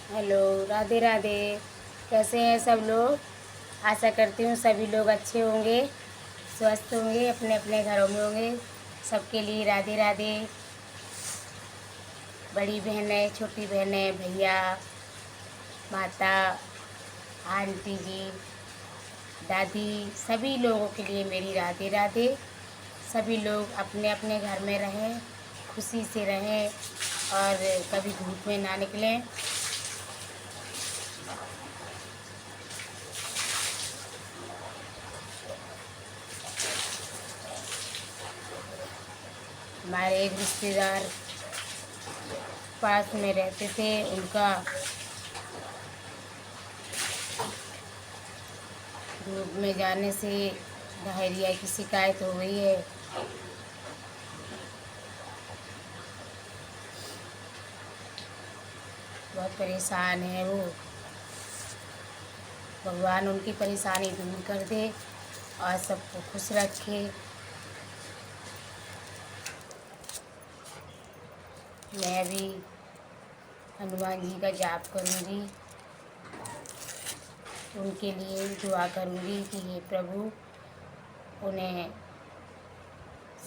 Hello, Radhe Radhe. कैसे हैं सब लोग? आशा करती हूँ सभी लोग अच्छे होंगे, स्वस्थ होंगे, अपने अपने घरों में होंगे। सबके लिए राधे राधे। बड़ी बहनें, छोटी बहनें, भैया, माता, आंटी जी, दादी, सभी लोगों के लिए मेरी राधे राधे। सभी लोग अपने अपने घर में रहें, खुशी से रहें और कभी धूप में ना निकलें। हमारे एक रिश्तेदार पास में रहते थे, उनका धूप में जाने से डायरिया की शिकायत हो गई है। बहुत परेशान है वो। भगवान उनकी परेशानी दूर कर दे और सबको खुश रखे। मैं भी हनुमान जी का जाप करूँगी, उनके लिए दुआ करूँगी कि हे प्रभु उन्हें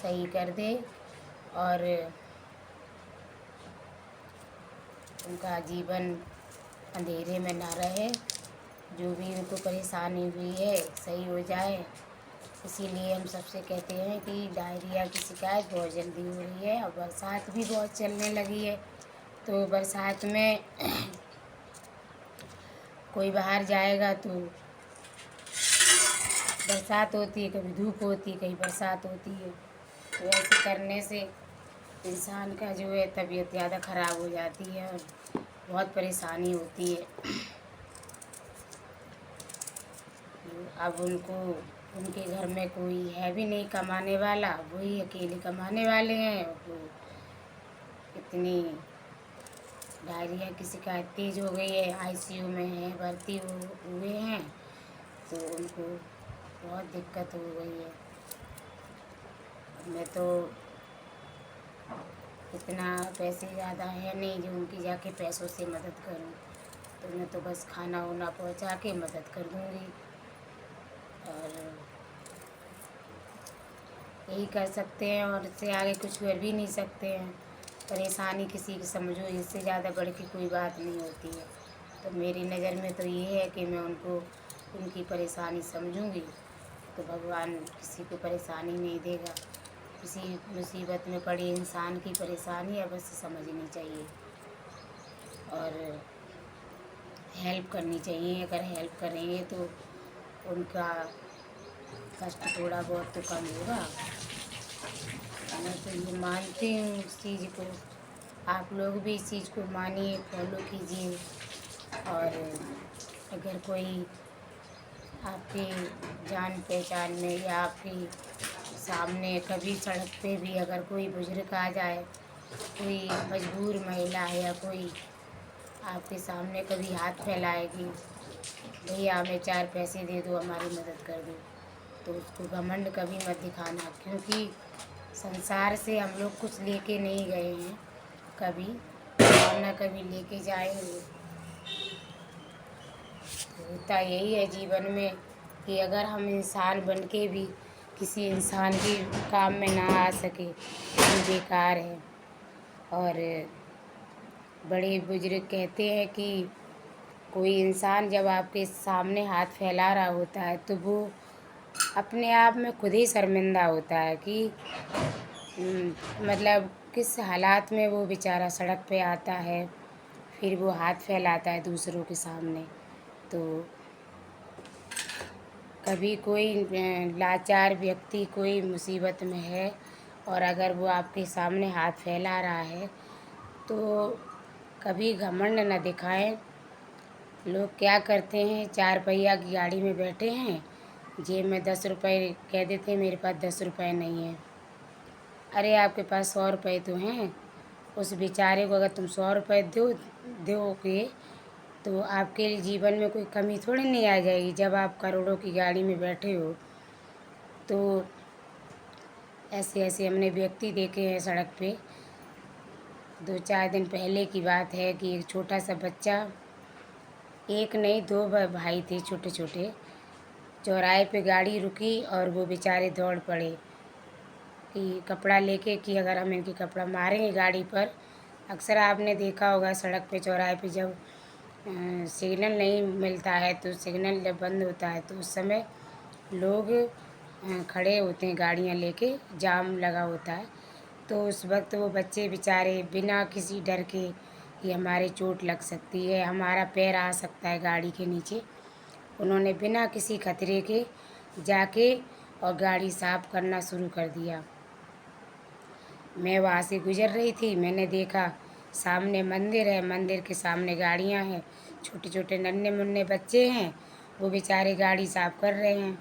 सही कर दे और उनका जीवन अंधेरे में ना रहे। जो भी उनको परेशानी हुई है सही हो जाए। इसीलिए हम सबसे कहते हैं कि डायरिया की शिकायत बहुत जल्दी हो रही है और बरसात भी बहुत चलने लगी है। तो बरसात में कोई बाहर जाएगा तो बरसात होती है, कभी धूप होती है, कहीं बरसात होती है। तो ऐसे करने से इंसान का जो है तबीयत ज़्यादा ख़राब हो जाती है और बहुत परेशानी होती है। अब उनको उनके घर में कोई है भी नहीं कमाने वाला, वही अकेले कमाने वाले हैं। वो इतनी डायरिया की शिकायत तेज़ हो गई है, आईसीयू में है, भर्ती हुए हैं, तो उनको बहुत दिक्कत हो गई है। मैं तो इतना पैसे ज़्यादा है नहीं जो उनकी जाके पैसों से मदद करूं, तो मैं तो बस खाना वाना पहुंचा के मदद कर दूंगी और यही कर सकते हैं और इससे आगे कुछ कर भी नहीं सकते हैं। परेशानी किसी की समझो, इससे ज़्यादा बढ़ के कोई बात नहीं होती है। तो मेरी नज़र में तो ये है कि मैं उनको उनकी परेशानी समझूंगी तो भगवान किसी को परेशानी नहीं देगा। किसी मुसीबत में पड़े इंसान की परेशानी अवश्य समझनी चाहिए और हेल्प करनी चाहिए। अगर हेल्प करेंगे तो उनका कष्ट थोड़ा बहुत तो कम होगा। मैं तो ये मानती हूँ इस चीज़ को। आप लोग भी इस चीज़ को मानिए, फॉलो कीजिए। और अगर कोई आपके जान पहचान में या आपके सामने कभी सड़क पे भी अगर कोई बुजुर्ग आ जाए, कोई मजबूर महिला है या कोई आपके सामने कभी हाथ फैलाएगी, भैया हमें 4 पैसे दे दो, हमारी मदद कर दो, तो उसको घमंड कभी मत दिखाना। क्योंकि संसार से हम लोग कुछ लेके नहीं गए हैं कभी और ना कभी लेके जाएंगे। होता यही है जीवन में कि अगर हम इंसान बन के भी किसी इंसान के काम में ना आ सके तो बेकार है। और बड़े बुजुर्ग कहते हैं कि कोई इंसान जब आपके सामने हाथ फैला रहा होता है तो वो अपने आप में खुद ही शर्मिंदा होता है कि मतलब किस हालात में वो बेचारा सड़क पे आता है, फिर वो हाथ फैलाता है दूसरों के सामने। तो कभी कोई लाचार व्यक्ति कोई मुसीबत में है और अगर वो आपके सामने हाथ फैला रहा है तो कभी घमंड न दिखाएं। लोग क्या करते हैं, 4 पहिया की गाड़ी में बैठे हैं, जेब में 10 रुपये कह देते हैं मेरे पास 10 रुपये नहीं है। अरे आपके पास 100 रुपये तो हैं। उस बेचारे को अगर तुम 100 रुपये दोगे तो आपके जीवन में कोई कमी थोड़ी नहीं आ जाएगी। जब आप करोड़ों की गाड़ी में बैठे हो तो ऐसे ऐसे हमने व्यक्ति देखे हैं सड़क पे। 2-4 दिन पहले की बात है कि एक छोटा सा बच्चा एक नहीं, दो भाई थे छोटे छोटे। चौराहे पे गाड़ी रुकी और वो बेचारे दौड़ पड़े कि कपड़ा लेके, कि अगर हम इनके कपड़ा मारेंगे गाड़ी पर। अक्सर आपने देखा होगा सड़क पे, चौराहे पे जब सिग्नल नहीं मिलता है, तो सिग्नल जब बंद होता है तो उस समय लोग खड़े होते हैं गाड़ियाँ लेके, जाम लगा होता है। तो उस वक्त वो बच्चे बेचारे बिना किसी डर के कि हमारे चोट लग सकती है, हमारा पैर आ सकता है गाड़ी के नीचे, उन्होंने बिना किसी खतरे के जाके और गाड़ी साफ़ करना शुरू कर दिया। मैं वहाँ से गुज़र रही थी, मैंने देखा सामने मंदिर है, मंदिर के सामने गाड़ियाँ हैं, छोटे छोटे नन्हे मुन्ने बच्चे हैं, वो बेचारे गाड़ी साफ़ कर रहे हैं।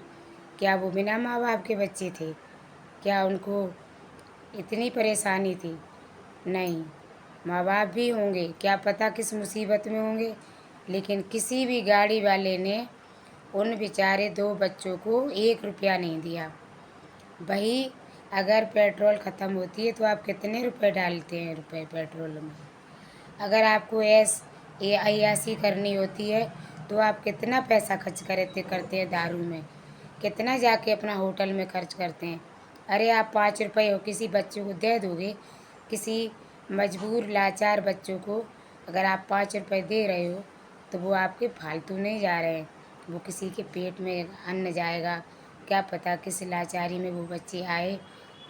क्या वो बिना माँ बाप के बच्चे थे? क्या उनको इतनी परेशानी थी? नहीं, माँ बाप भी होंगे, क्या पता किस मुसीबत में होंगे, लेकिन किसी भी गाड़ी वाले ने उन बेचारे दो बच्चों को 1 रुपया नहीं दिया। वही अगर पेट्रोल ख़त्म होती है तो आप कितने रुपए डालते हैं रुपए पेट्रोल में? अगर आपको अय्याशी करनी होती है तो आप कितना पैसा खर्च करते हैं दारू में, कितना जाके अपना होटल में खर्च करते हैं। अरे आप 5 रुपये हो किसी बच्चे को दे दोगे, किसी मजबूर लाचार बच्चों को अगर आप 5 रुपये दे रहे हो तो वो आपके फालतू नहीं जा रहे हैं, वो किसी के पेट में अन्न जाएगा। क्या पता किस लाचारी में वो बच्चे आए,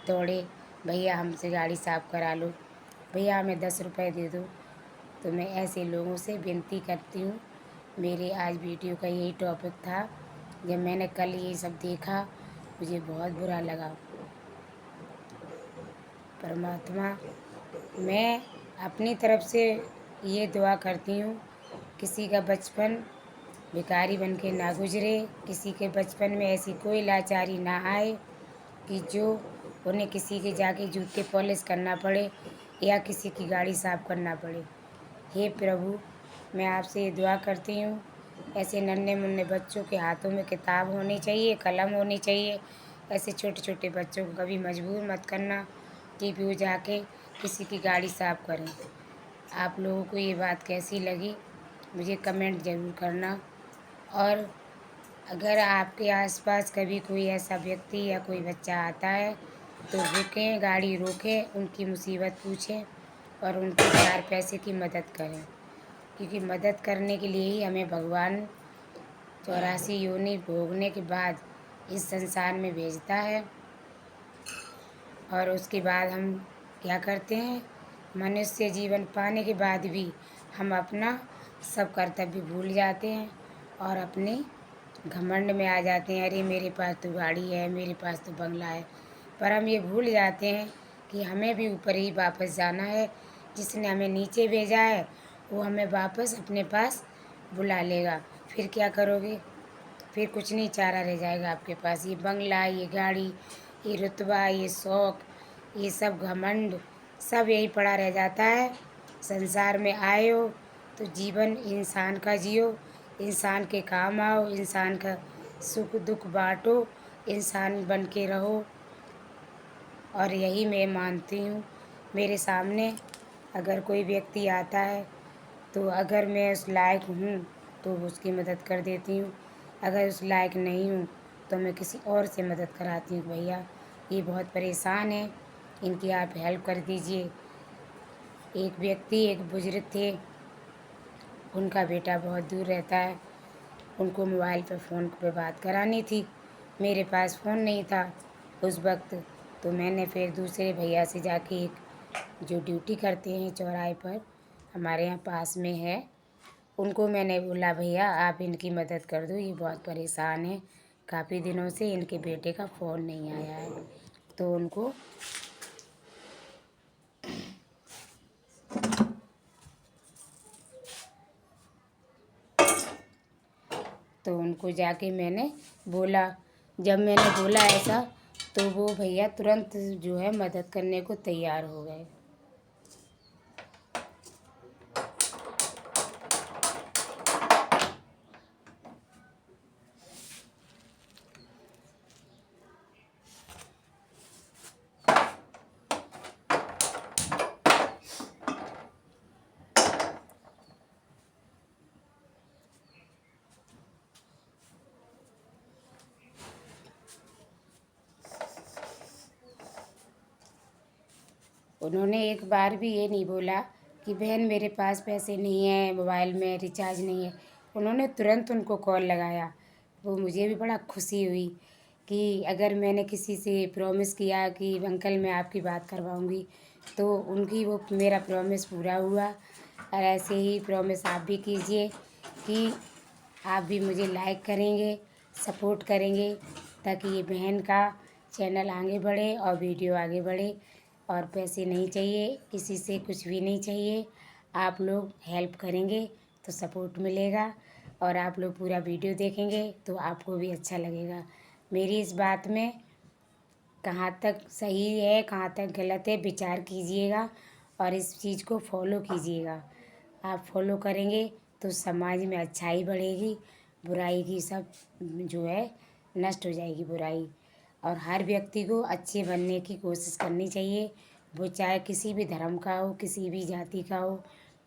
दौड़े, भैया हमसे गाड़ी साफ़ करा लो, भैया हमें 10 रुपये दे दो। तो मैं ऐसे लोगों से विनती करती हूँ। मेरे आज वीडियो का यही टॉपिक था। जब मैंने कल ये सब देखा मुझे बहुत बुरा लगा। परमात्मा, मैं अपनी तरफ से ये दुआ करती हूँ, किसी का बचपन भिखारी बन के ना गुजरे, किसी के बचपन में ऐसी कोई लाचारी ना आए कि जो उन्हें किसी के जाके जूते पॉलिश करना पड़े या किसी की गाड़ी साफ़ करना पड़े। हे प्रभु, मैं आपसे ये दुआ करती हूँ, ऐसे नन्हे मुन्ने बच्चों के हाथों में किताब होनी चाहिए, कलम होनी चाहिए। ऐसे छोटे छोटे बच्चों को कभी मजबूर मत करना कि वो जाके किसी की गाड़ी साफ़ करें। आप लोगों को ये बात कैसी लगी मुझे कमेंट ज़रूर करना। और अगर आपके आसपास कभी कोई ऐसा व्यक्ति या कोई बच्चा आता है तो रुकें, गाड़ी रोकें, उनकी मुसीबत पूछें और उनकी 4 पैसे की मदद करें, क्योंकि मदद करने के लिए ही हमें भगवान 84 योनि भोगने के बाद इस संसार में भेजता है। और उसके बाद हम क्या करते हैं, मनुष्य जीवन पाने के बाद भी हम अपना सब कर्तव्य भूल जाते हैं और अपने घमंड में आ जाते हैं। अरे मेरे पास तो गाड़ी है, मेरे पास तो बंगला है, पर हम ये भूल जाते हैं कि हमें भी ऊपर ही वापस जाना है। जिसने हमें नीचे भेजा है वो हमें वापस अपने पास बुला लेगा। फिर क्या करोगे? फिर कुछ नहीं चारा रह जाएगा आपके पास। ये बंगला, ये गाड़ी, ये रुतबा, ये शौक़, ये सब घमंड, सब यही पड़ा रह जाता है। संसार में आए हो तो जीवन इंसान का जियो, इंसान के काम आओ, इंसान का सुख दुख बाँटो, इंसान बन के रहो। और यही मैं मानती हूँ। मेरे सामने अगर कोई व्यक्ति आता है तो अगर मैं उस लायक हूँ तो उसकी मदद कर देती हूँ, अगर उस लायक नहीं हूँ तो मैं किसी और से मदद कराती हूँ। भैया ये बहुत परेशान है, इनकी आप हेल्प कर दीजिए। एक व्यक्ति, एक बुजुर्ग थे, उनका बेटा बहुत दूर रहता है, उनको मोबाइल पे फ़ोन पे बात करानी थी, मेरे पास फ़ोन नहीं था उस वक्त। तो मैंने फिर दूसरे भैया से जाके, एक जो ड्यूटी करते हैं चौराहे पर हमारे यहाँ पास में है, उनको मैंने बोला भैया आप इनकी मदद कर दो, ये बहुत परेशान है, काफ़ी दिनों से इनके बेटे का फ़ोन नहीं आया है। तो उनको जाके मैंने बोला। जब मैंने बोला ऐसा तो वो भैया तुरंत जो है मदद करने को तैयार हो गए। उन्होंने एक बार भी ये नहीं बोला कि बहन मेरे पास पैसे नहीं हैं, मोबाइल में रिचार्ज नहीं है। उन्होंने तुरंत उनको कॉल लगाया। वो मुझे भी बड़ा खुशी हुई कि अगर मैंने किसी से प्रॉमिस किया कि अंकल मैं आपकी बात करवाऊँगी, तो उनकी वो मेरा प्रॉमिस पूरा हुआ। और ऐसे ही प्रॉमिस आप भी कीजिए कि आप भी मुझे लाइक करेंगे, सपोर्ट करेंगे, ताकि ये बहन का चैनल आगे बढ़े और वीडियो आगे बढ़े। और पैसे नहीं चाहिए, किसी से कुछ भी नहीं चाहिए। आप लोग हेल्प करेंगे तो सपोर्ट मिलेगा, और आप लोग पूरा वीडियो देखेंगे तो आपको भी अच्छा लगेगा। मेरी इस बात में कहाँ तक सही है, कहाँ तक गलत है, विचार कीजिएगा और इस चीज़ को फॉलो कीजिएगा। आप फॉलो करेंगे तो समाज में अच्छाई बढ़ेगी, बुराई की सब जो है नष्ट हो जाएगी बुराई। और हर व्यक्ति को अच्छे बनने की कोशिश करनी चाहिए, वो चाहे किसी भी धर्म का हो, किसी भी जाति का हो,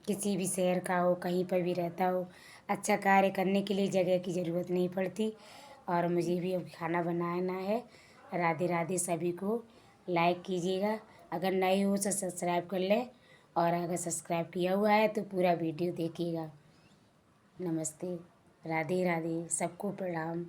किसी भी शहर का हो, कहीं पर भी रहता हो। अच्छा कार्य करने के लिए जगह की ज़रूरत नहीं पड़ती। और मुझे भी अब खाना बनाना है। राधे राधे। सभी को लाइक कीजिएगा, अगर नए हो तो सब्सक्राइब कर लें, और अगर सब्सक्राइब किया हुआ है तो पूरा वीडियो देखिएगा। नमस्ते। राधे राधे। सबको प्रणाम।